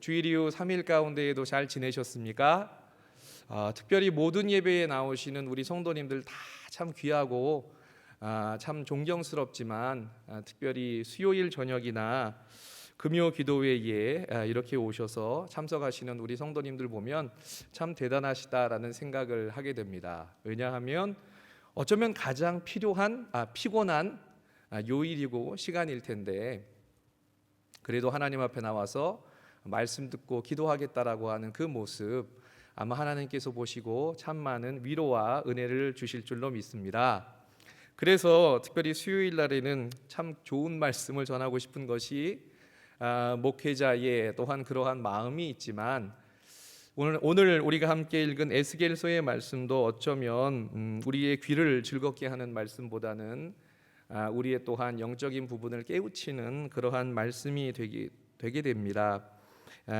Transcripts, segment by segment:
주일 이후 3일 가운데에도 잘 지내셨습니까? 특별히 모든 예배에 나오시는 우리 성도님들 다 참 귀하고 참 존경스럽지만 특별히 수요일 저녁이나 금요 기도회에 이렇게 오셔서 참석하시는 우리 성도님들 보면 참 대단하시다라는 생각을 하게 됩니다. 왜냐하면 어쩌면 가장 피곤한 요일이고 시간일 텐데 그래도 하나님 앞에 나와서 말씀 듣고 기도하겠다라고 하는 그 모습 아마 하나님께서 보시고 참 많은 위로와 은혜를 주실 줄로 믿습니다. 그래서 특별히 수요일 날에는 참 좋은 말씀을 전하고 싶은 것이 목회자의 또한 그러한 마음이 있지만 오늘 우리가 함께 읽은 에스겔서의 말씀도 어쩌면 우리의 귀를 즐겁게 하는 말씀보다는 우리의 또한 영적인 부분을 깨우치는 그러한 말씀이 되게 됩니다.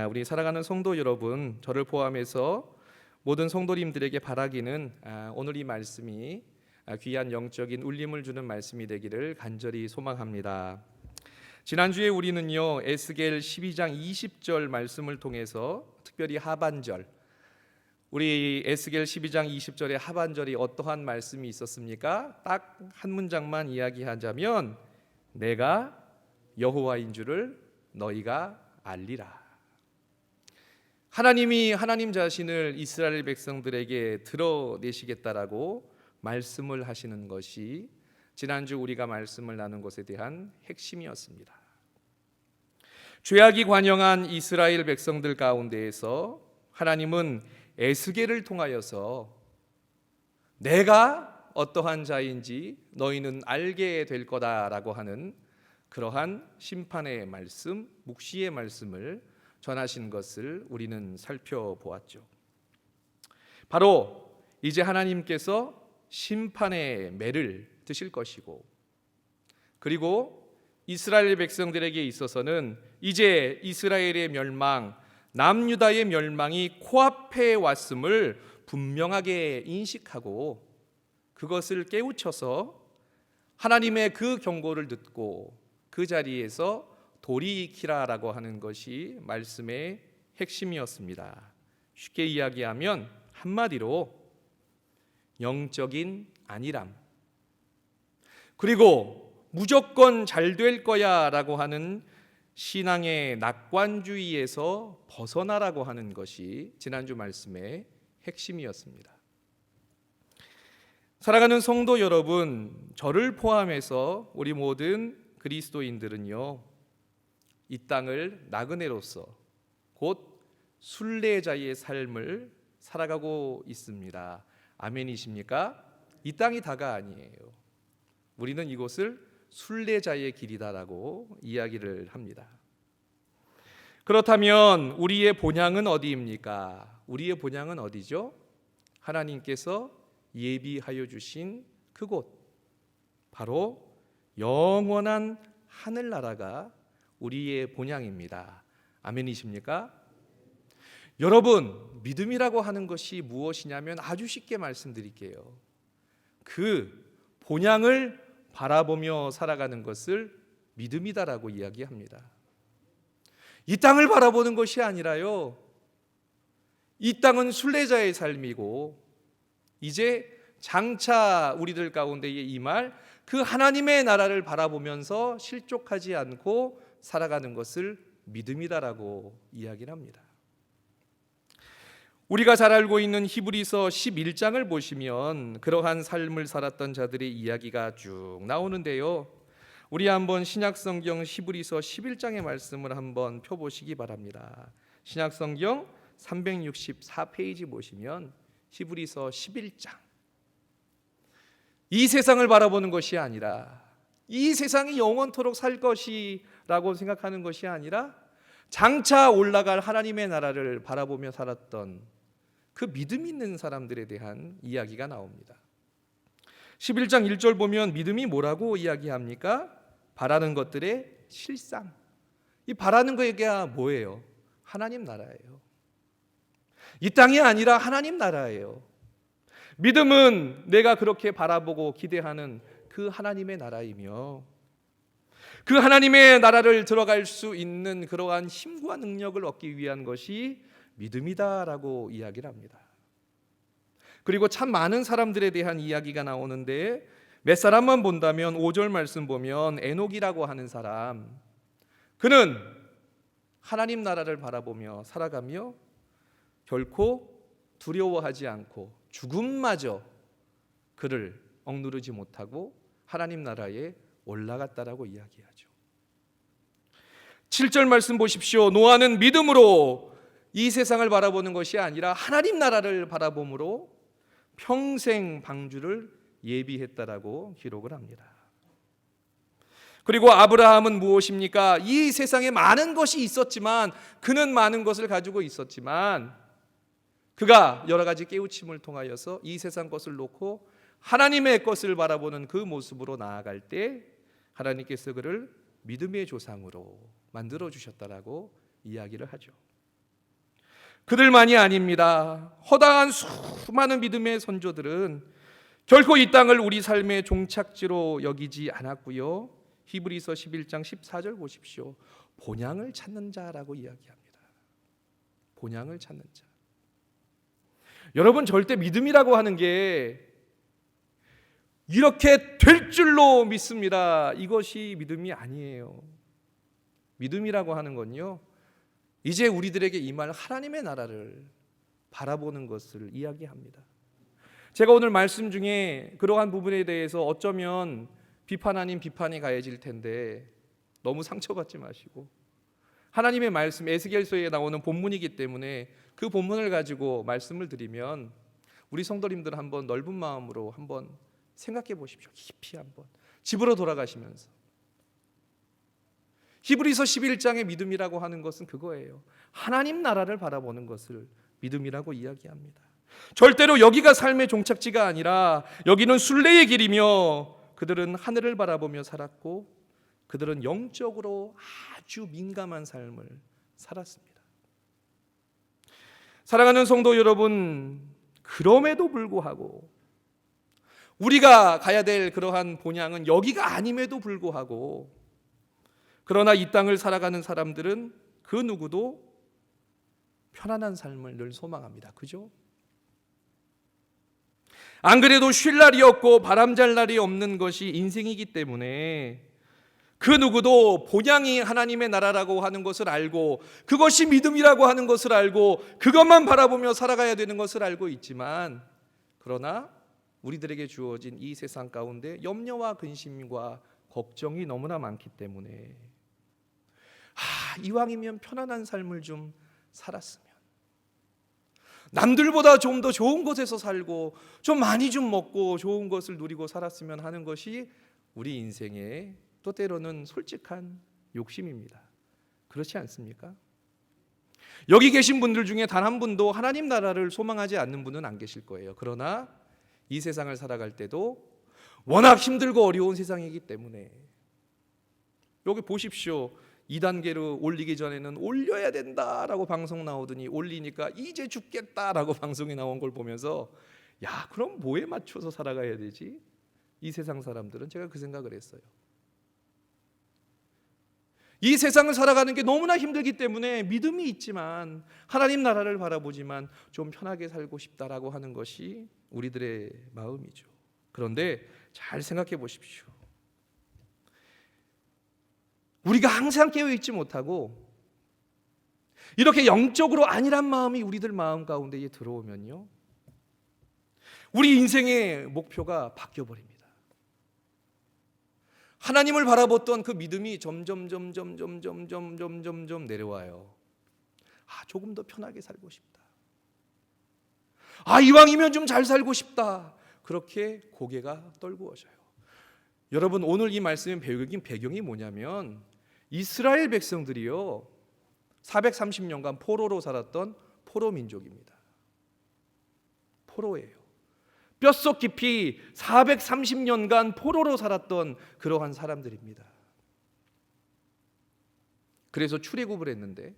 우리 사랑하는 성도 여러분, 저를 포함해서 모든 성도님들에게 바라기는 오늘 이 말씀이 귀한 영적인 울림을 주는 말씀이 되기를 간절히 소망합니다. 지난주에 우리는요 에스겔 12장 20절 말씀을 통해서 특별히 하반절, 우리 에스겔 12장 20절의 하반절이 어떠한 말씀이 있었습니까? 딱 한 문장만 이야기하자면 내가 여호와인 줄을 너희가 알리라. 하나님이 하나님 자신을 이스라엘 백성들에게 드러내시겠다라고 말씀을 하시는 것이 지난주 우리가 말씀을 나눈 것에 대한 핵심이었습니다. 죄악이 관영한 이스라엘 백성들 가운데에서 하나님은 에스겔을 통하여서 내가 어떠한 자인지 너희는 알게 될 거다라고 하는 그러한 심판의 말씀, 묵시의 말씀을 전하신 것을 우리는 살펴보았죠. 바로 이제 하나님께서 심판의 매를 드실 것이고 그리고 이스라엘 백성들에게 있어서는 이제 이스라엘의 멸망, 남유다의 멸망이 코앞에 왔음을 분명하게 인식하고 그것을 깨우쳐서 하나님의 그 경고를 듣고 그 자리에서 돌이키라라고 하는 것이 말씀의 핵심이었습니다. 쉽게 이야기하면 한마디로 영적인 안일함, 그리고 무조건 잘 될 거야 라고 하는 신앙의 낙관주의에서 벗어나라고 하는 것이 지난주 말씀의 핵심이었습니다. 사랑하는 성도 여러분, 저를 포함해서 우리 모든 그리스도인들은요 이 땅을 나그네로서 곧 순례자의 삶을 살아가고 있습니다. 아멘이십니까? 이 땅이 다가 아니에요. 우리는 이곳을 순례자의 길이다라고 이야기를 합니다. 그렇다면 우리의 본향은 어디입니까? 우리의 본향은 어디죠? 하나님께서 예비하여 주신 그곳, 바로 영원한 하늘나라가 우리의 본향입니다. 아멘이십니까? 여러분, 믿음이라고 하는 것이 무엇이냐면 아주 쉽게 말씀드릴게요. 그 본향을 바라보며 살아가는 것을 믿음이다라고 이야기합니다. 이 땅을 바라보는 것이 아니라요, 이 땅은 순례자의 삶이고 이제 장차 우리들 가운데에 임할 그 하나님의 나라를 바라보면서 실족하지 않고 살아가는 것을 믿음이다라고 이야기를 합니다. 우리가 잘 알고 있는 히브리서 11장을 보시면 그러한 삶을 살았던 자들의 이야기가 쭉 나오는데요. 우리 한번 신약성경 히브리서 11장의 말씀을 한번 펴보시기 바랍니다. 신약성경 364페이지 보시면 히브리서 11장, 이 세상을 바라보는 것이 아니라 이 세상이 영원토록 살 것이라고 생각하는 것이 아니라 장차 올라갈 하나님의 나라를 바라보며 살았던 그 믿음 있는 사람들에 대한 이야기가 나옵니다. 11장 1절 보면 믿음이 뭐라고 이야기합니까? 바라는 것들의 실상. 이 바라는 것이 뭐예요? 하나님 나라예요. 이 땅이 아니라 하나님 나라예요. 믿음은 내가 그렇게 바라보고 기대하는 그 하나님의 나라이며 그 하나님의 나라를 들어갈 수 있는 그러한 힘과 능력을 얻기 위한 것이 믿음이다라고 이야기를 합니다. 그리고 참 많은 사람들에 대한 이야기가 나오는데 몇 사람만 본다면 5절 말씀 보면 에녹이라고 하는 사람, 그는 하나님 나라를 바라보며 살아가며 결코 두려워하지 않고 죽음마저 그를 억누르지 못하고 하나님 나라에 올라갔다라고 이야기하죠. 7절 말씀 보십시오. 노아는 믿음으로 이 세상을 바라보는 것이 아니라 하나님 나라를 바라봄으로 평생 방주를 예비했다라고 기록을 합니다. 그리고 아브라함은 무엇입니까? 이 세상에 많은 것이 있었지만, 그는 많은 것을 가지고 있었지만 그가 여러 가지 깨우침을 통하여서 이 세상 것을 놓고 하나님의 것을 바라보는 그 모습으로 나아갈 때 하나님께서 그를 믿음의 조상으로 만들어 주셨다라고 이야기를 하죠. 그들만이 아닙니다. 허다한 수많은 믿음의 선조들은 결코 이 땅을 우리 삶의 종착지로 여기지 않았고요. 히브리서 11장 14절 보십시오. 본향을 찾는 자라고 이야기합니다. 본향을 찾는 자. 여러분, 절대 믿음이라고 하는 게 이렇게 될 줄로 믿습니다, 이것이 믿음이 아니에요. 믿음이라고 하는 건요, 이제 우리들에게 임할 하나님의 나라를 바라보는 것을 이야기합니다. 제가 오늘 말씀 중에 그러한 부분에 대해서 어쩌면 비판 아닌 비판이 가해질 텐데 너무 상처받지 마시고, 하나님의 말씀, 에스겔서에 나오는 본문이기 때문에 그 본문을 가지고 말씀을 드리면 우리 성도님들 한번 넓은 마음으로 한번 생각해 보십시오. 깊이 한번 집으로 돌아가시면서. 히브리서 11장의 믿음이라고 하는 것은 그거예요. 하나님 나라를 바라보는 것을 믿음이라고 이야기합니다. 절대로 여기가 삶의 종착지가 아니라 여기는 순례의 길이며, 그들은 하늘을 바라보며 살았고 그들은 영적으로 아주 민감한 삶을 살았습니다. 사랑하는 성도 여러분, 그럼에도 불구하고 우리가 가야 될 그러한 본향은 여기가 아님에도 불구하고, 그러나 이 땅을 살아가는 사람들은 그 누구도 편안한 삶을 늘 소망합니다. 그죠? 안 그래도 쉴 날이 없고 바람잘 날이 없는 것이 인생이기 때문에 그 누구도 본향이 하나님의 나라라고 하는 것을 알고, 그것이 믿음이라고 하는 것을 알고, 그것만 바라보며 살아가야 되는 것을 알고 있지만, 그러나 우리들에게 주어진 이 세상 가운데 염려와 근심과 걱정이 너무나 많기 때문에 이왕이면 편안한 삶을 좀 살았으면, 남들보다 좀 더 좋은 곳에서 살고 좀 많이 좀 먹고 좋은 것을 누리고 살았으면 하는 것이 우리 인생의 또 때로는 솔직한 욕심입니다. 그렇지 않습니까? 여기 계신 분들 중에 단 한 분도 하나님 나라를 소망하지 않는 분은 안 계실 거예요. 그러나 이 세상을 살아갈 때도 워낙 힘들고 어려운 세상이기 때문에, 여기 보십시오. 2단계로 올리기 전에는 올려야 된다라고 방송 나오더니 올리니까 이제 죽겠다라고 방송이 나온 걸 보면서, 야, 그럼 뭐에 맞춰서 살아가야 되지? 이 세상 사람들은, 제가 그 생각을 했어요. 이 세상을 살아가는 게 너무나 힘들기 때문에 믿음이 있지만 하나님 나라를 바라보지만 좀 편하게 살고 싶다라고 하는 것이 우리들의 마음이죠. 그런데 잘 생각해 보십시오. 우리가 항상 깨어있지 못하고 이렇게 영적으로 안일한 마음이 우리들 마음 가운데에 들어오면요, 우리 인생의 목표가 바뀌어버립니다. 하나님을 바라봤던 그 믿음이 점점 내려와요. 조금 더 편하게 살고 싶다. 이왕이면 좀 잘 살고 싶다. 그렇게 고개가 떨구어져요. 여러분, 오늘 이 말씀의 배경이 뭐냐면, 이스라엘 백성들이요 430년간 포로로 살았던 포로 민족입니다. 포로예요. 뼛속 깊이 430년간 포로로 살았던 그러한 사람들입니다. 그래서 출애굽을 했는데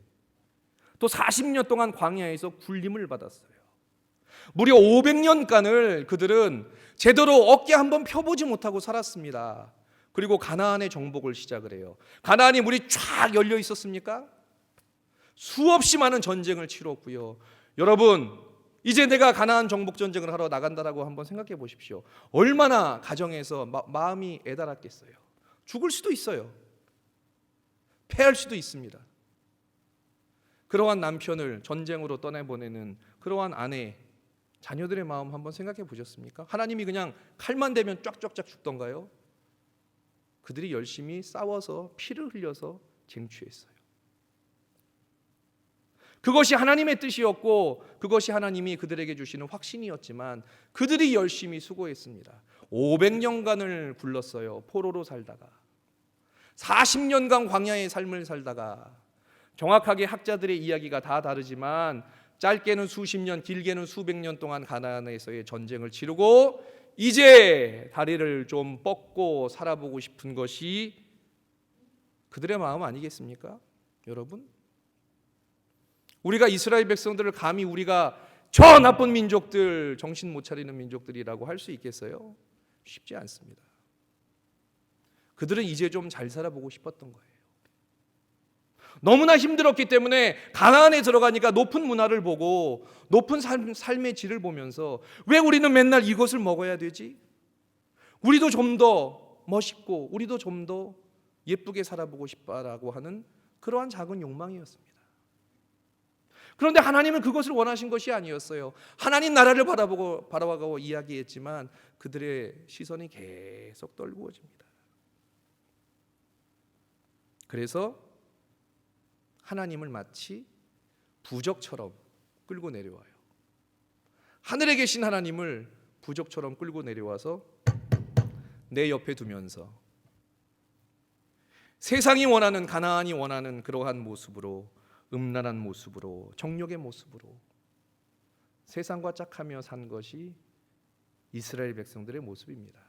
또 40년 동안 광야에서 굴림을 받았어요. 무려 500년간을 그들은 제대로 어깨 한번 펴보지 못하고 살았습니다. 그리고 가나안의 정복을 시작을 해요. 가나안이 문이 쫙 열려 있었습니까? 수없이 많은 전쟁을 치렀고요. 여러분, 이제 내가 가나안 정복 전쟁을 하러 나간다라고 한번 생각해 보십시오. 얼마나 가정에서 마음이 애달았겠어요. 죽을 수도 있어요. 패할 수도 있습니다. 그러한 남편을 전쟁으로 떠내보내는 그러한 아내, 자녀들의 마음 한번 생각해 보셨습니까? 하나님이 그냥 칼만 대면 쫙쫙쫙 죽던가요? 그들이 열심히 싸워서 피를 흘려서 쟁취했어요. 그것이 하나님의 뜻이었고 그것이 하나님이 그들에게 주시는 확신이었지만 그들이 열심히 수고했습니다. 500년간을 굴렀어요. 포로로 살다가 40년간 광야의 삶을 살다가 정확하게 학자들의 이야기가 다 다르지만 짧게는 수십 년, 길게는 수백 년 동안 가나안에서의 전쟁을 치르고 이제 다리를 좀 뻗고 살아보고 싶은 것이 그들의 마음 아니겠습니까? 여러분, 우리가 이스라엘 백성들을 감히 우리가 저 나쁜 민족들, 정신 못 차리는 민족들이라고 할 수 있겠어요? 쉽지 않습니다. 그들은 이제 좀 잘 살아보고 싶었던 거예요. 너무나 힘들었기 때문에 가나안에 들어가니까 높은 문화를 보고 높은 삶의 질을 보면서 왜 우리는 맨날 이것을 먹어야 되지? 우리도 좀 더 멋있고 우리도 좀 더 예쁘게 살아보고 싶다라고 하는 그러한 작은 욕망이었습니다. 그런데 하나님은 그것을 원하신 것이 아니었어요. 하나님 나라를 바라보고 이야기했지만 그들의 시선이 계속 떨구어집니다. 그래서 하나님을 마치 부적처럼 끌고 내려와요. 하늘에 계신 하나님을 부적처럼 끌고 내려와서 내 옆에 두면서 세상이 원하는, 가나안이 원하는 그러한 모습으로, 음란한 모습으로, 정욕의 모습으로 세상과 짝하며 산 것이 이스라엘 백성들의 모습입니다.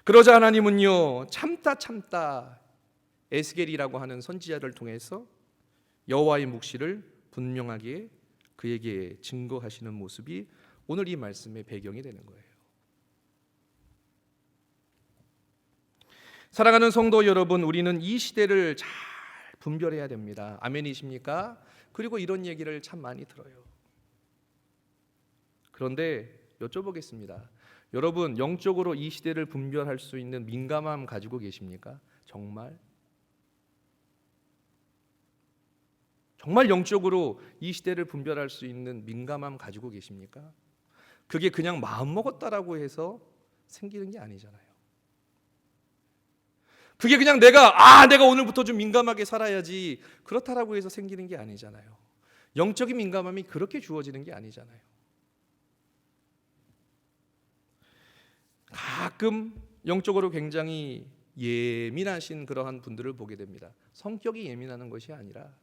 그러자 하나님은요, 참다 에스겔이라고 하는 선지자를 통해서 여호와의 묵시를 분명하게 그에게 증거하시는 모습이 오늘 이 말씀의 배경이 되는 거예요. 사랑하는 성도 여러분, 우리는 이 시대를 잘 분별해야 됩니다. 아멘이십니까? 그리고 이런 얘기를 참 많이 들어요. 그런데 여쭤보겠습니다. 여러분, 영적으로 이 시대를 분별할 수 있는 민감함 가지고 계십니까? 정말 영적으로 이 시대를 분별할 수 있는 민감함 가지고 계십니까? 그게 그냥 마음 먹었다라고 해서 생기는 게 아니잖아요. 그게 그냥 내가 오늘부터 좀 민감하게 살아야지 그렇다라고 해서 생기는 게 아니잖아요. 영적인 민감함이 그렇게 주어지는 게 아니잖아요. 가끔 영적으로 굉장히 예민하신 그러한 분들을 보게 됩니다. 성격이 예민하는 것이 아니라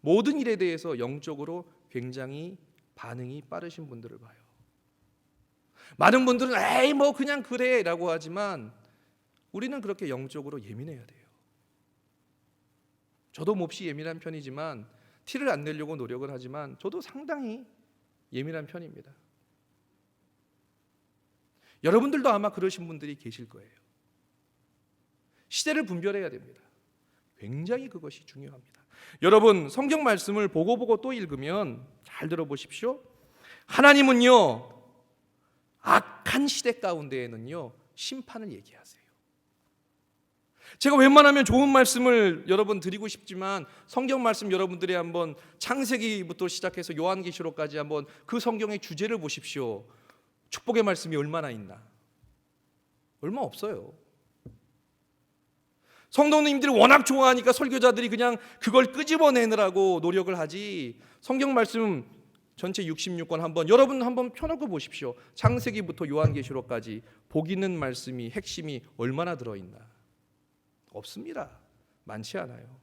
모든 일에 대해서 영적으로 굉장히 반응이 빠르신 분들을 봐요. 많은 분들은 에이 뭐 그냥 그래 라고 하지만 우리는 그렇게 영적으로 예민해야 돼요. 저도 몹시 예민한 편이지만 티를 안 내려고 노력을 하지만 저도 상당히 예민한 편입니다. 여러분들도 아마 그러신 분들이 계실 거예요. 시대를 분별해야 됩니다. 굉장히 그것이 중요합니다. 여러분, 성경 말씀을 보고 또 읽으면 잘 들어보십시오. 하나님은요, 악한 시대 가운데에는요 심판을 얘기하세요. 제가 웬만하면 좋은 말씀을 여러분 드리고 싶지만 성경 말씀 여러분들이 한번 창세기부터 시작해서 요한계시록까지 한번 그 성경의 주제를 보십시오. 축복의 말씀이 얼마나 있나? 얼마 없어요. 성도님들이 워낙 좋아하니까 설교자들이 그냥 그걸 끄집어내느라고 노력을 하지, 성경 말씀 전체 66권 여러분 한번 펴놓고 보십시오. 창세기부터 요한계시록까지 복 있는 말씀이, 핵심이 얼마나 들어있나? 없습니다. 많지 않아요.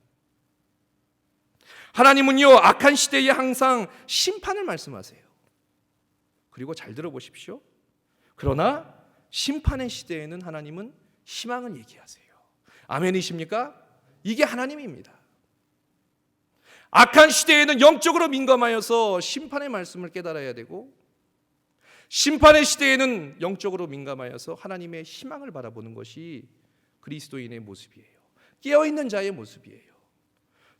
하나님은요, 악한 시대에 항상 심판을 말씀하세요. 그리고 잘 들어보십시오. 그러나 심판의 시대에는 하나님은 희망을 얘기하세요. 아멘이십니까? 이게 하나님입니다. 악한 시대에는 영적으로 민감하여서 심판의 말씀을 깨달아야 되고, 심판의 시대에는 영적으로 민감하여서 하나님의 희망을 바라보는 것이 그리스도인의 모습이에요. 깨어있는 자의 모습이에요.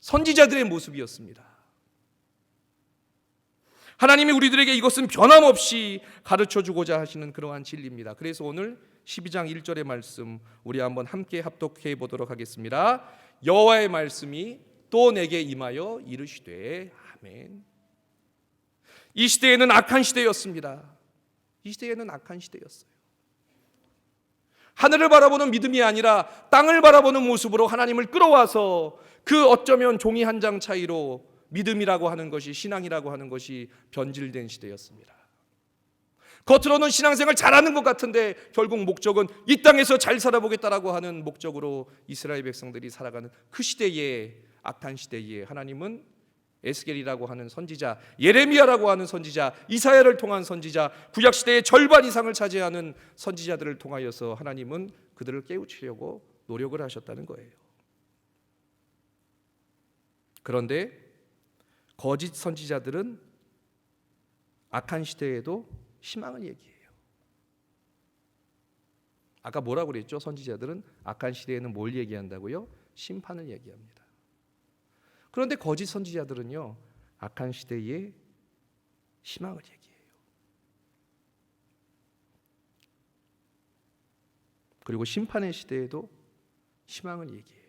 선지자들의 모습이었습니다. 하나님이 우리들에게 이것은 변함없이 가르쳐주고자 하시는 그러한 진리입니다. 그래서 오늘 12장 1절의 말씀 우리 한번 함께 합독해 보도록 하겠습니다. 여호와의 말씀이 또 내게 임하여 이르시되 아멘. 이 시대에는 악한 시대였습니다. 이 시대에는 악한 시대였어요. 하늘을 바라보는 믿음이 아니라 땅을 바라보는 모습으로 하나님을 끌어와서 그 어쩌면 종이 한 장 차이로 믿음이라고 하는 것이, 신앙이라고 하는 것이 변질된 시대였습니다. 겉으로는 신앙생활 잘하는 것 같은데 결국 목적은 이 땅에서 잘 살아보겠다라고 하는 목적으로 이스라엘 백성들이 살아가는 그 시대에, 악한 시대에 하나님은 에스겔이라고 하는 선지자, 예레미야라고 하는 선지자, 이사야를 통한 선지자, 구약시대의 절반 이상을 차지하는 선지자들을 통하여서 하나님은 그들을 깨우치려고 노력을 하셨다는 거예요. 그런데 거짓 선지자들은 악한 시대에도 희망을 얘기해요. 아까 뭐라고 그랬죠? 선지자들은 악한 시대에는 뭘 얘기한다고요? 심판을 얘기합니다. 그런데 거짓 선지자들은요, 악한 시대에 희망을 얘기해요. 그리고 심판의 시대에도 희망을 얘기해요.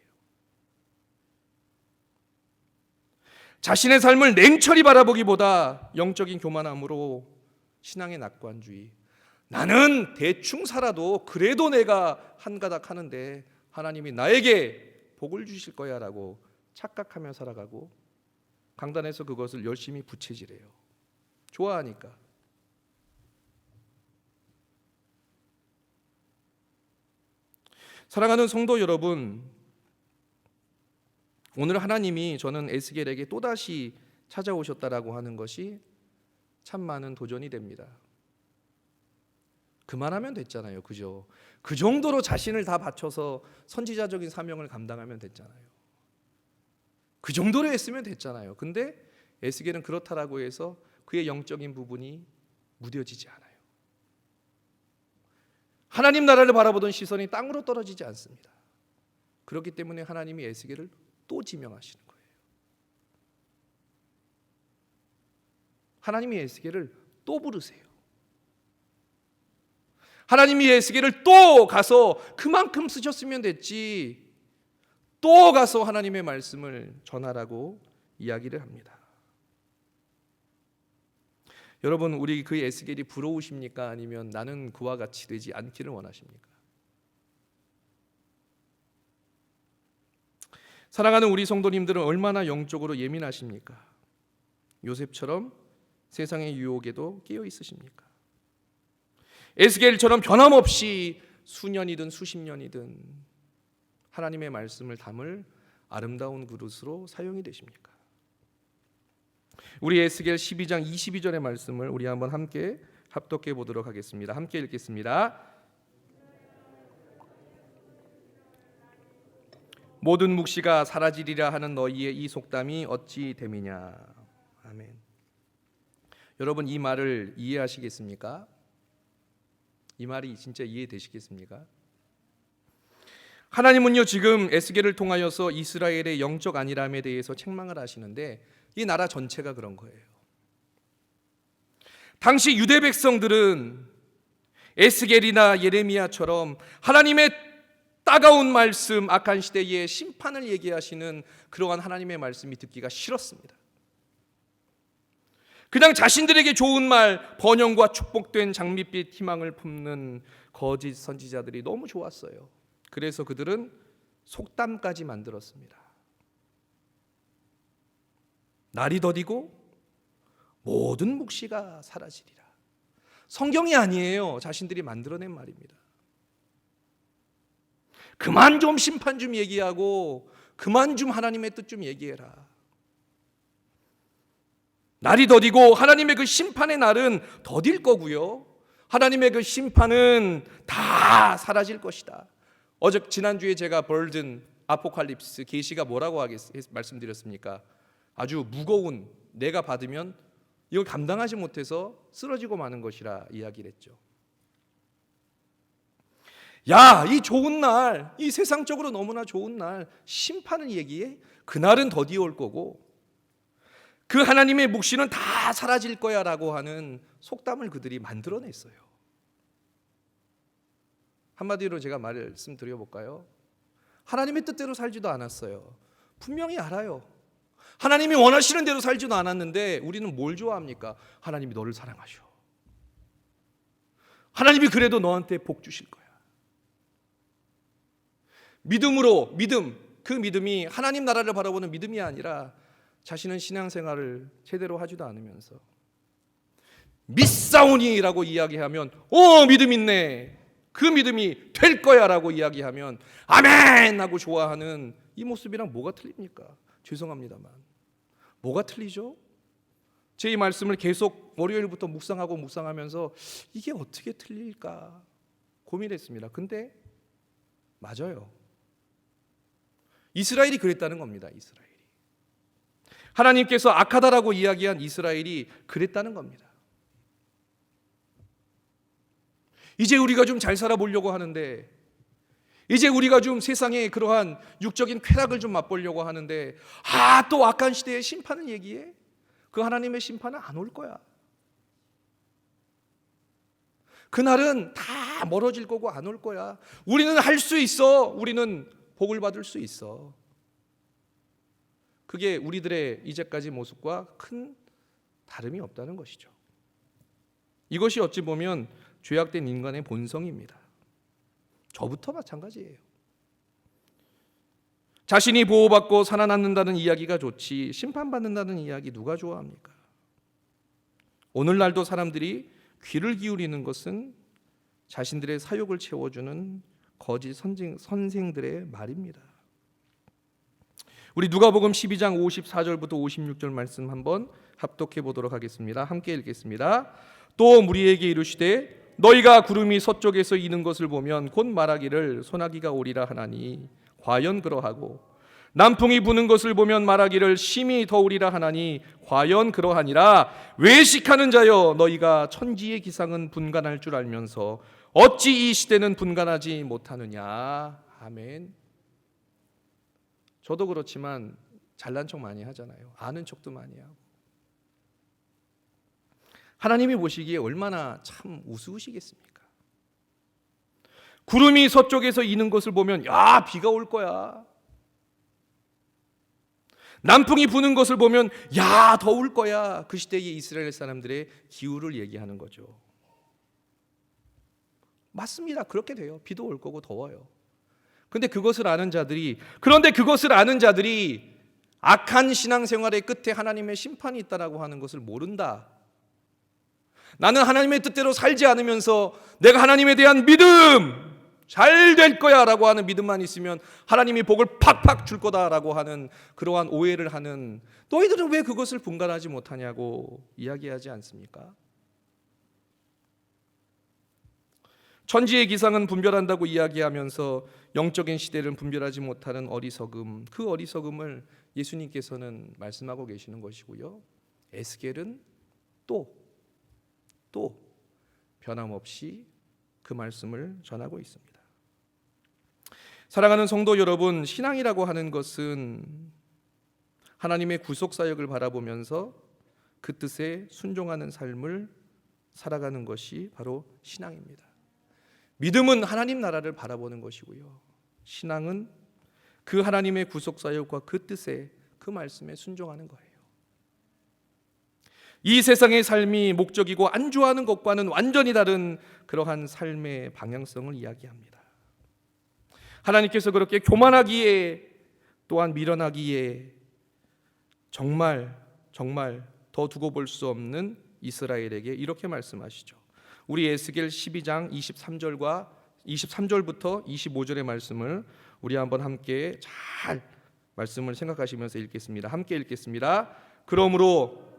자신의 삶을 냉철히 바라보기보다 영적인 교만함으로 신앙의 낙관주의, 나는 대충 살아도 그래도 내가 한가닥 하는데 하나님이 나에게 복을 주실 거야 라고 착각하며 살아가고, 강단에서 그것을 열심히 부채질해요. 좋아하니까. 사랑하는 성도 여러분, 오늘 하나님이 저는 에스겔에게 또다시 찾아오셨다라고 하는 것이 참 많은 도전이 됩니다. 그만하면 됐잖아요. 그죠? 그 정도로 자신을 다 바쳐서 선지자적인 사명을 감당하면 됐잖아요. 그 정도로 했으면 됐잖아요. 근데 에스겔은 그렇다라고 해서 그의 영적인 부분이 무뎌지지 않아요. 하나님 나라를 바라보던 시선이 땅으로 떨어지지 않습니다. 그렇기 때문에 하나님이 에스겔을 또 지명하시는 거예요. 하나님이 에스겔을 또 부르세요. 하나님이 에스겔을 또 가서 그만큼 쓰셨으면 됐지, 또 가서 하나님의 말씀을 전하라고 이야기를 합니다. 여러분, 우리 그 에스겔이 부러우십니까? 아니면 나는 그와 같이 되지 않기를 원하십니까? 사랑하는 우리 성도님들은 얼마나 영적으로 예민하십니까? 요셉처럼 세상의 유혹에도 깨어 있으십니까? 에스겔처럼 변함없이 수년이든 수십 년이든 하나님의 말씀을 담을 아름다운 그릇으로 사용이 되십니까? 우리 에스겔 12장 22절의 말씀을 우리 한번 함께 합독해 보도록 하겠습니다. 함께 읽겠습니다. 모든 묵시가 사라지리라 하는 너희의 이 속담이 어찌 됨이냐. 아멘. 여러분, 이 말을 이해하시겠습니까? 이 말이 진짜 이해되시겠습니까? 하나님은요, 지금 에스겔을 통하여서 이스라엘의 영적 안일함에 대해서 책망을 하시는데 이 나라 전체가 그런 거예요. 당시 유대 백성들은 에스겔이나 예레미야처럼 하나님의 따가운 말씀, 악한 시대의 심판을 얘기하시는 그러한 하나님의 말씀이 듣기가 싫었습니다. 그냥 자신들에게 좋은 말, 번영과 축복된 장밋빛 희망을 품는 거짓 선지자들이 너무 좋았어요. 그래서 그들은 속담까지 만들었습니다. 날이 더디고 모든 묵시가 사라지리라. 성경이 아니에요. 자신들이 만들어낸 말입니다. 그만 좀 심판 좀 얘기하고 그만 좀 하나님의 뜻 좀 얘기해라. 날이 더디고 하나님의 그 심판의 날은 더딜 거고요, 하나님의 그 심판은 다 사라질 것이다. 지난주에 제가 벌든 아포칼립스 계시가 뭐라고 말씀드렸습니까? 아주 무거운, 내가 받으면 이걸 감당하지 못해서 쓰러지고 마는 것이라 이야기를 했죠. 야, 이 좋은 날, 이 세상적으로 너무나 좋은 날, 심판을 얘기해? 그날은 더디어 올 거고 그 하나님의 묵시는 다 사라질 거야 라고 하는 속담을 그들이 만들어냈어요. 한마디로 제가 말씀드려볼까요? 하나님의 뜻대로 살지도 않았어요. 분명히 알아요. 하나님이 원하시는 대로 살지도 않았는데 우리는 뭘 좋아합니까? 하나님이 너를 사랑하셔. 하나님이 그래도 너한테 복 주실 거야. 믿음으로, 그 믿음이 하나님 나라를 바라보는 믿음이 아니라 자신은 신앙생활을 제대로 하지도 않으면서 믿사오니라고 이야기하면 믿음 있네, 그 믿음이 될 거야 라고 이야기하면 아멘 하고 좋아하는 이 모습이랑 뭐가 틀립니까? 죄송합니다만 뭐가 틀리죠? 제 이 말씀을 계속 월요일부터 묵상하면서 이게 어떻게 틀릴까 고민했습니다. 근데 맞아요. 이스라엘이 그랬다는 겁니다. 이스라엘이 하나님께서 악하다라고 이야기한 이스라엘이 그랬다는 겁니다. 이제 우리가 좀 잘 살아보려고 하는데, 이제 우리가 좀 세상의 그러한 육적인 쾌락을 좀 맛보려고 하는데, 또 악한 시대의 심판을 얘기해? 그 하나님의 심판은 안 올 거야. 그날은 다 멀어질 거고 안 올 거야. 우리는 할 수 있어. 우리는 복을 받을 수 있어. 그게 우리들의 이제까지 모습과 큰 다름이 없다는 것이죠. 이것이 어찌 보면 죄악된 인간의 본성입니다. 저부터 마찬가지예요. 자신이 보호받고 살아남는다는 이야기가 좋지 심판받는다는 이야기 누가 좋아합니까? 오늘날도 사람들이 귀를 기울이는 것은 자신들의 사욕을 채워주는 거짓 선생들의 말입니다. 우리 누가복음 12장 54절부터 56절 말씀 한번 합독해 보도록 하겠습니다. 함께 읽겠습니다. 또 무리에게 이르시되 너희가 구름이 서쪽에서 이는 것을 보면 곧 말하기를 소나기가 오리라 하나니 과연 그러하고 남풍이 부는 것을 보면 말하기를 심히 더우리라 하나니 과연 그러하니라. 외식하는 자여 너희가 천지의 기상은 분간할 줄 알면서 어찌 이 시대는 분간하지 못하느냐. 아멘. 저도 그렇지만 잘난 척 많이 하잖아요. 아는 척도 많이 하고. 하나님이 보시기에 얼마나 참 우스우시겠습니까? 구름이 서쪽에서 이는 것을 보면 비가 올 거야. 남풍이 부는 것을 보면 더울 거야. 그 시대의 이스라엘 사람들의 기후를 얘기하는 거죠. 맞습니다. 그렇게 돼요. 비도 올 거고 더워요. 그런데 그것을 아는 자들이 악한 신앙생활의 끝에 하나님의 심판이 있다라고 하는 것을 모른다. 나는 하나님의 뜻대로 살지 않으면서 내가 하나님에 대한 믿음, 잘 될 거야 라고 하는 믿음만 있으면 하나님이 복을 팍팍 줄 거다라고 하는 그러한 오해를 하는, 너희들은 왜 그것을 분간하지 못하냐고 이야기하지 않습니까? 천지의 기상은 분별한다고 이야기하면서 영적인 시대를 분별하지 못하는 어리석음, 그 어리석음을 예수님께서는 말씀하고 계시는 것이고요. 에스겔은 또 변함없이 그 말씀을 전하고 있습니다. 사랑하는 성도 여러분, 신앙이라고 하는 것은 하나님의 구속사역을 바라보면서 그 뜻에 순종하는 삶을 살아가는 것이 바로 신앙입니다. 믿음은 하나님 나라를 바라보는 것이고요. 신앙은 그 하나님의 구속사역과 그 뜻에, 그 말씀에 순종하는 거예요. 이 세상의 삶이 목적이고 안주하는 것과는 완전히 다른 그러한 삶의 방향성을 이야기합니다. 하나님께서 그렇게 교만하기에 또한 미련하기에 정말 더 두고 볼 수 없는 이스라엘에게 이렇게 말씀하시죠. 우리 에스겔 12장 23절부터 25절의 말씀을 우리 한번 함께 잘 말씀을 생각하시면서 읽겠습니다. 함께 읽겠습니다. 그러므로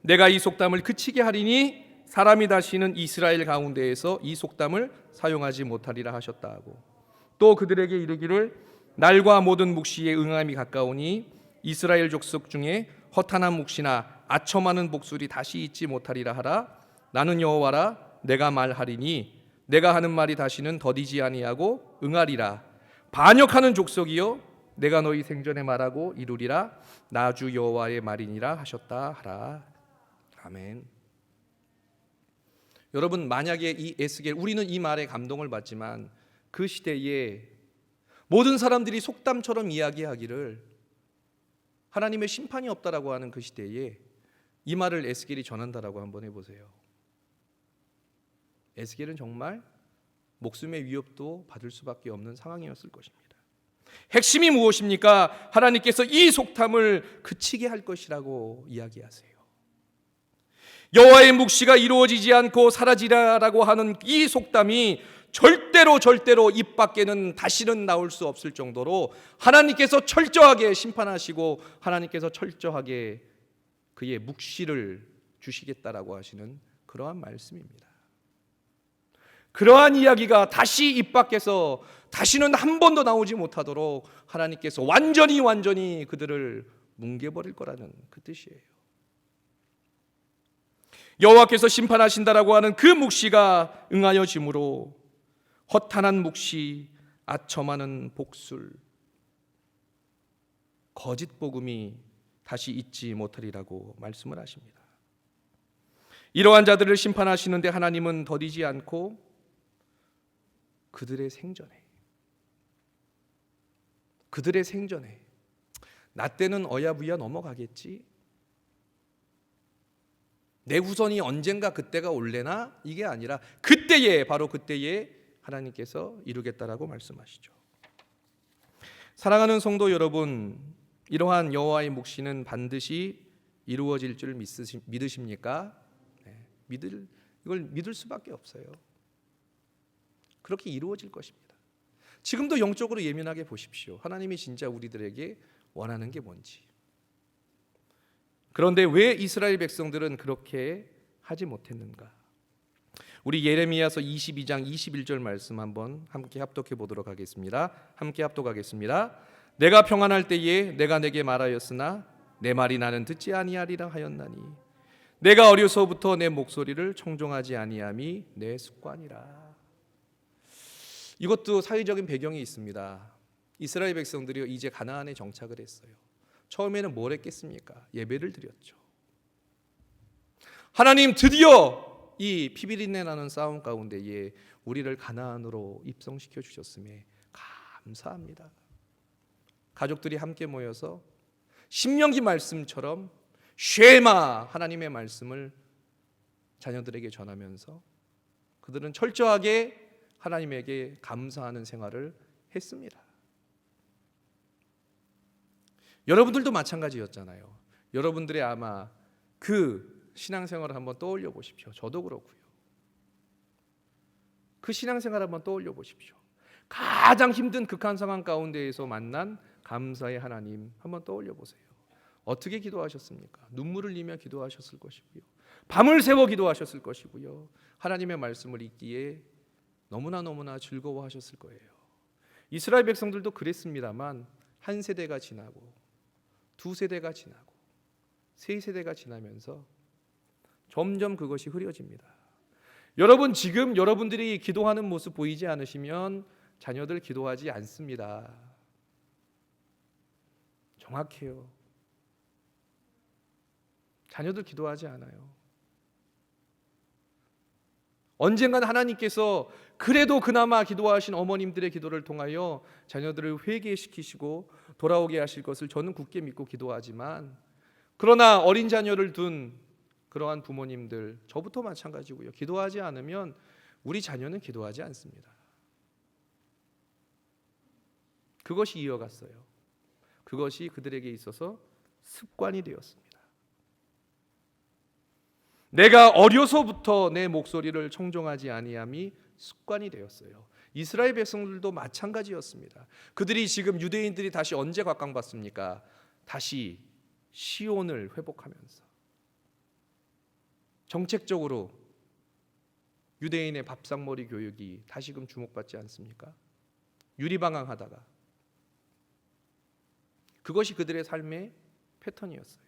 내가 이 속담을 그치게 하리니 사람이 다시는 이스라엘 가운데에서 이 속담을 사용하지 못하리라 하셨다 하고, 또 그들에게 이르기를 날과 모든 묵시에 응함이 가까우니 이스라엘 족속 중에 허탄한 묵시나 아첨하는 복술이 다시 있지 못하리라 하라. 나는 여호와라. 내가 말하리니 내가 하는 말이 다시는 더디지 아니하고 응하리라. 반역하는 족속이여, 내가 너희 생전에 말하고 이루리라. 나 주 여호와의 말이니라 하셨다 하라. 아멘. 여러분, 만약에 이 에스겔, 우리는 이 말에 감동을 받지만 그 시대에 모든 사람들이 속담처럼 이야기하기를 하나님의 심판이 없다라고 하는 그 시대에 이 말을 에스겔이 전한다라고 한번 해보세요. 에스겔은 정말 목숨의 위협도 받을 수밖에 없는 상황이었을 것입니다. 핵심이 무엇입니까? 하나님께서 이 속담을 그치게 할 것이라고 이야기하세요. 여호와의 묵시가 이루어지지 않고 사라지라라고 하는 이 속담이 절대로 입 밖에는 다시는 나올 수 없을 정도로 하나님께서 철저하게 심판하시고 하나님께서 철저하게 그의 묵시를 주시겠다라고 하시는 그러한 말씀입니다. 그러한 이야기가 다시 입 밖에서 다시는 한 번도 나오지 못하도록 하나님께서 완전히 그들을 뭉개버릴 거라는 그 뜻이에요. 여호와께서 심판하신다라고 하는 그 묵시가 응하여짐으로 허탄한 묵시, 아첨하는 복술, 거짓 복음이 다시 있지 못하리라고 말씀을 하십니다. 이러한 자들을 심판하시는데 하나님은 더디지 않고 그들의 생전에 나 때는 어야부야 넘어가겠지, 내 후손이 언젠가 그때가 올래나, 이게 아니라 바로 그때에 하나님께서 이루겠다라고 말씀하시죠. 사랑하는 성도 여러분, 이러한 여호와의 묵시는 반드시 이루어질 줄 믿으십니까? 이걸 믿을 수밖에 없어요. 그렇게 이루어질 것입니다. 지금도 영적으로 예민하게 보십시오. 하나님이 진짜 우리들에게 원하는 게 뭔지. 그런데 왜 이스라엘 백성들은 그렇게 하지 못했는가? 우리 예레미야서 22장 21절 말씀 한번 함께 합독해 보도록 하겠습니다. 함께 합독하겠습니다. 내가 평안할 때에 내가 내게 말하였으나 내 말이 나는 듣지 아니하리라 하였나니 내가 어려서부터 내 목소리를 청종하지 아니함이 내 습관이라. 이것도 사회적인 배경이 있습니다. 이스라엘 백성들이 이제 가나안에 정착을 했어요. 처음에는 뭘 했겠습니까? 예배를 드렸죠. 하나님, 드디어 이 피비린내 나는 싸움 가운데에 우리를 가나안으로 입성시켜 주셨음에 감사합니다. 가족들이 함께 모여서 신명기 말씀처럼 쉐마, 하나님의 말씀을 자녀들에게 전하면서 그들은 철저하게 하나님에게 감사하는 생활을 했습니다. 여러분들도 마찬가지였잖아요. 여러분들의 아마 그 신앙생활을 한번 떠올려 보십시오. 저도 그렇고요. 그 신앙생활을 한번 떠올려 보십시오. 가장 힘든 극한 상황 가운데에서 만난 감사의 하나님 한번 떠올려 보세요. 어떻게 기도하셨습니까? 눈물을 흘리며 기도하셨을 것이고요. 밤을 새워 기도하셨을 것이고요. 하나님의 말씀을 읽기에 너무나 즐거워하셨을 거예요. 이스라엘 백성들도 그랬습니다만 한 세대가 지나고 두 세대가 지나고 세 세대가 지나면서 점점 그것이 흐려집니다. 여러분, 지금 여러분들이 기도하는 모습 보이지 않으시면 자녀들 기도하지 않습니다. 정확해요. 자녀들 기도하지 않아요. 언젠간 하나님께서 그래도 그나마 기도하신 어머님들의 기도를 통하여 자녀들을 회개시키시고 돌아오게 하실 것을 저는 굳게 믿고 기도하지만, 그러나 어린 자녀를 둔 그러한 부모님들, 저부터 마찬가지고요. 기도하지 않으면 우리 자녀는 기도하지 않습니다. 그것이 이어갔어요. 그것이 그들에게 있어서 습관이 되었습니다. 내가 어려서부터 내 목소리를 청종하지 아니함이 습관이 되었어요. 이스라엘 백성들도 마찬가지였습니다. 그들이 지금 유대인들이 다시 언제 각광받습니까? 다시 시온을 회복하면서. 정책적으로 유대인의 밥상머리 교육이 다시금 주목받지 않습니까? 유리방황하다가 그것이 그들의 삶의 패턴이었어요.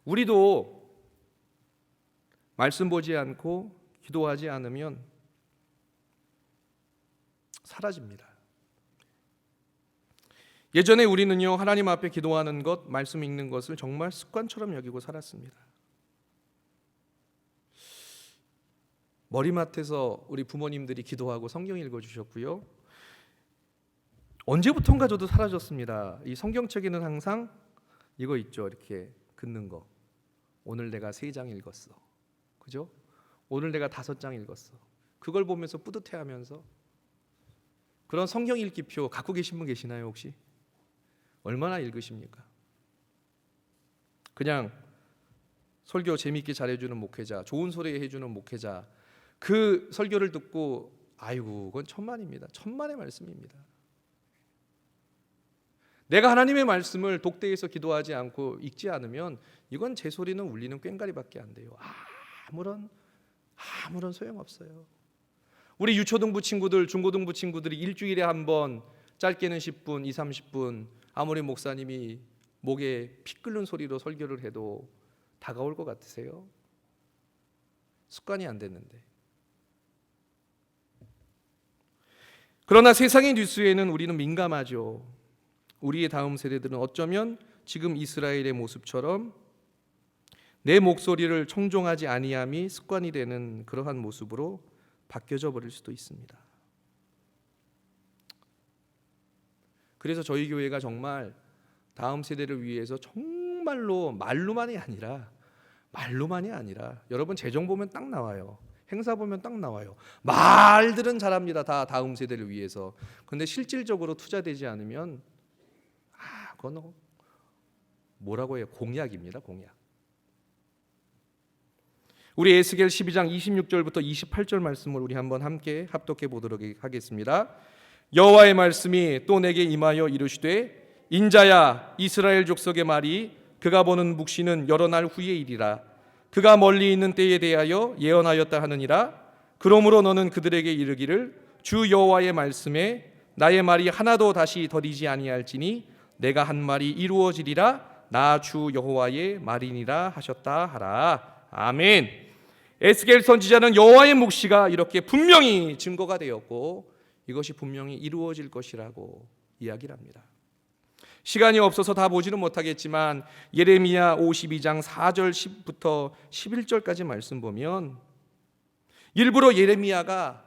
우리도 말씀 보지 않고 기도하지 않으면 사라집니다. 예전에 우리는요, 하나님 앞에 기도하는 것, 말씀 읽는 것을 정말 습관처럼 여기고 살았습니다. 머리맡에서 우리 부모님들이 기도하고 성경 읽어주셨고요. 언제부턴가 저도 사라졌습니다. 이 성경책에는 항상 이거 있죠. 이렇게 긋는 거. 오늘 내가 3장 읽었어. 그죠? 오늘 내가 5장 읽었어. 그걸 보면서 뿌듯해하면서 그런 성경 읽기표 갖고 계신 분 계시나요 혹시? 얼마나 읽으십니까? 그냥 설교 재미있게 잘해주는 목회자, 좋은 소리 해주는 목회자, 그 설교를 듣고 아이고 그건 천만입니다. 천만의 말씀입니다. 내가 하나님의 말씀을 독대해서 기도하지 않고 읽지 않으면 이건 제 소리는 울리는 꽹과리밖에 안 돼요. 아무런 소용없어요. 우리 유초등부 친구들, 중고등부 친구들이 일주일에 한 번 짧게는 10분, 20, 30분 아무리 목사님이 목에 피 끓는 소리로 설교를 해도 다가올 것 같으세요? 습관이 안 됐는데. 그러나 세상의 뉴스에는 우리는 민감하죠. 우리의 다음 세대들은 어쩌면 지금 이스라엘의 모습처럼 내 목소리를 청종하지 아니함이 습관이 되는 그러한 모습으로 바뀌어져 버릴 수도 있습니다. 그래서 저희 교회가 정말 다음 세대를 위해서 정말로 말로만이 아니라 여러분 재정 보면 딱 나와요. 행사 보면 딱 나와요. 말들은 잘합니다. 다 다음 세대를 위해서. 근데 실질적으로 투자되지 않으면 그건 뭐라고 해요? 공약입니다. 공약. 우리 에스겔 12장 26절부터 28절 말씀을 우리 한번 함께 합독해 보도록 하겠습니다. 여호와의 말씀이 또 내게 임하여 이르시되 인자야 이스라엘 족속의 말이 그가 보는 묵시는 여러 날 후의 일이라 그가 멀리 있는 때에 대하여 예언하였다 하느니라. 그러므로 너는 그들에게 이르기를 주 여호와의 말씀에 나의 말이 하나도 다시 더디지 아니할지니 내가 한 말이 이루어지리라. 나 주 여호와의 말이니라 하셨다 하라. 아멘. 에스겔 선지자는 여호와의 묵시가 이렇게 분명히 증거가 되었고 이것이 분명히 이루어질 것이라고 이야기를 합니다. 시간이 없어서 다 보지는 못하겠지만 예레미야 52장 4절 10부터 11절까지 말씀 보면 일부러 예레미야가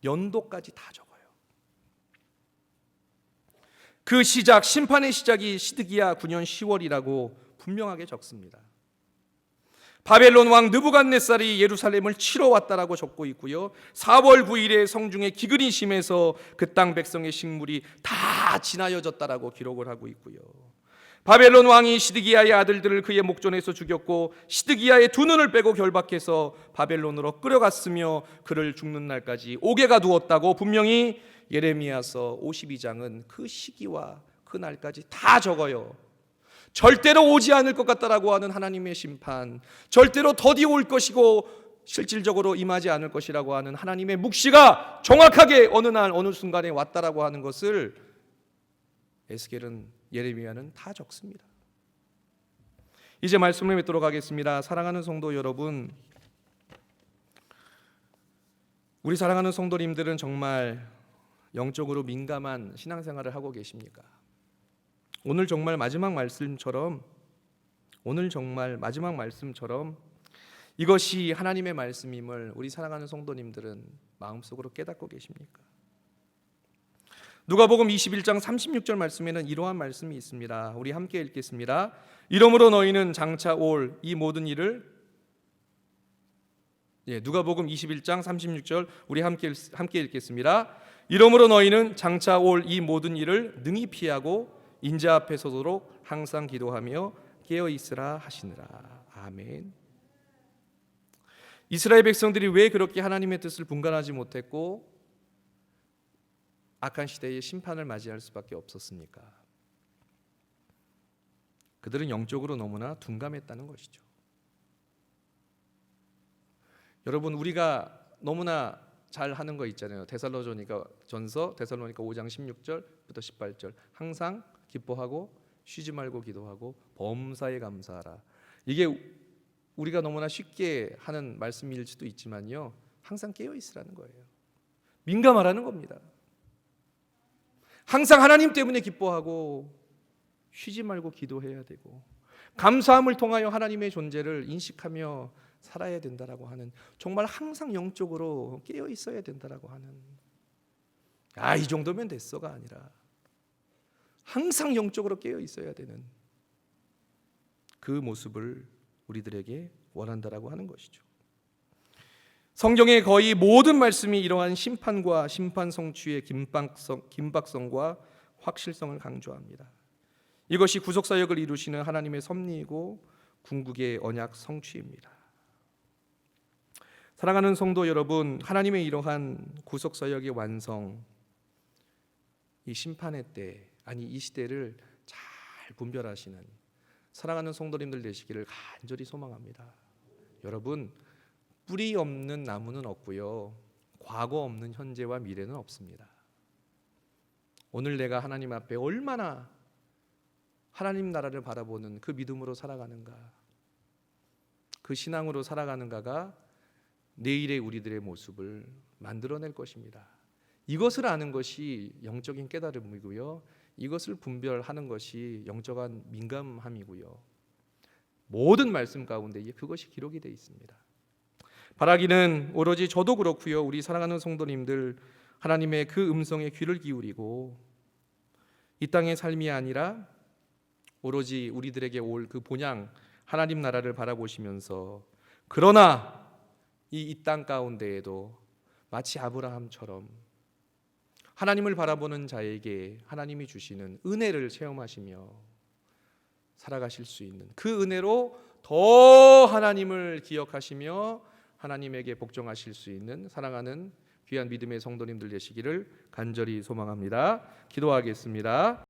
연도까지 다 적어요. 그 시작, 심판의 시작이 시드기야 9년 10월이라고 분명하게 적습니다. 바벨론 왕 느부갓네살이 예루살렘을 치러 왔다라고 적고 있고요. 4월 9일에 성중에 기근이 심해서 그 땅 백성의 식물이 다 지나여졌다라고 기록을 하고 있고요. 바벨론 왕이 시드기야의 아들들을 그의 목전에서 죽였고 시드기야의 2눈을 빼고 결박해서 바벨론으로 끌어갔으며 그를 죽는 날까지 5개가 두었다고 분명히 예레미야서 52장은 그 시기와 그 날까지 다 적어요. 절대로 오지 않을 것 같다라고 하는 하나님의 심판, 절대로 더디 올 것이고 실질적으로 임하지 않을 것이라고 하는 하나님의 묵시가 정확하게 어느 날 어느 순간에 왔다라고 하는 것을 에스겔은 예레미야는 다 적습니다. 이제 말씀을 맺도록 하겠습니다. 사랑하는 성도 여러분, 우리 사랑하는 성도님들은 정말 영적으로 민감한 신앙생활을 하고 계십니까? 오늘 정말 마지막 말씀처럼 이것이 하나님의 말씀임을 우리 사랑하는 성도님들은 마음속으로 깨닫고 계십니까? 누가복음 21장 36절 말씀에는 이러한 말씀이 있습니다. 우리 함께 읽겠습니다. 이러므로 너희는 장차 올 이 모든 일을 누가복음 21장 36절 우리 함께 읽겠습니다. 이러므로 너희는 장차 올 이 모든 일을 능히 피하고 인자 앞에 서도록 항상 기도하며 깨어 있으라 하시느라. 아멘. 이스라엘 백성들이 왜 그렇게 하나님의 뜻을 분간하지 못했고 악한 시대의 심판을 맞이할 수밖에 없었습니까? 그들은 영적으로 너무나 둔감했다는 것이죠. 여러분, 우리가 너무나 잘 하는 거 있잖아요. 데살로니가 5장 16절부터 18절. 항상 기뻐하고 쉬지 말고 기도하고 범사에 감사하라. 이게 우리가 너무나 쉽게 하는 말씀일 수도 있지만요. 항상 깨어 있으라는 거예요. 민감하라는 겁니다. 항상 하나님 때문에 기뻐하고 쉬지 말고 기도해야 되고 감사함을 통하여 하나님의 존재를 인식하며 살아야 된다라고 하는, 정말 항상 영적으로 깨어 있어야 된다라고 하는, 이 정도면 됐어가 아니라 항상 영적으로 깨어 있어야 되는 그 모습을 우리들에게 원한다라고 하는 것이죠. 성경의 거의 모든 말씀이 이러한 심판과 심판 성취의 긴박성과 확실성을 강조합니다. 이것이 구속 사역을 이루시는 하나님의 섭리이고 궁극의 언약 성취입니다. 사랑하는 성도 여러분, 하나님의 이러한 구속 사역의 완성, 이 심판의 때, 이 시대를 잘 분별하시는 사랑하는 성도님들 되시기를 간절히 소망합니다. 여러분, 뿌리 없는 나무는 없고요, 과거 없는 현재와 미래는 없습니다. 오늘 내가 하나님 앞에 얼마나 하나님 나라를 바라보는 그 믿음으로 살아가는가, 그 신앙으로 살아가는가가 내일의 우리들의 모습을 만들어낼 것입니다. 이것을 아는 것이 영적인 깨달음이고요, 이것을 분별하는 것이 영적인 민감함이고요, 모든 말씀 가운데 그것이 기록이 되어 있습니다. 바라기는 오로지 저도 그렇고요, 우리 사랑하는 성도님들 하나님의 그 음성에 귀를 기울이고 이 땅의 삶이 아니라 오로지 우리들에게 올 그 본향 하나님 나라를 바라보시면서, 그러나 이 땅 가운데에도 마치 아브라함처럼 하나님을 바라보는 자에게 하나님이 주시는 은혜를 체험하시며 살아가실 수 있는, 그 은혜로 더 하나님을 기억하시며 하나님에게 복종하실 수 있는 사랑하는 귀한 믿음의 성도님들 되시기를 간절히 소망합니다. 기도하겠습니다.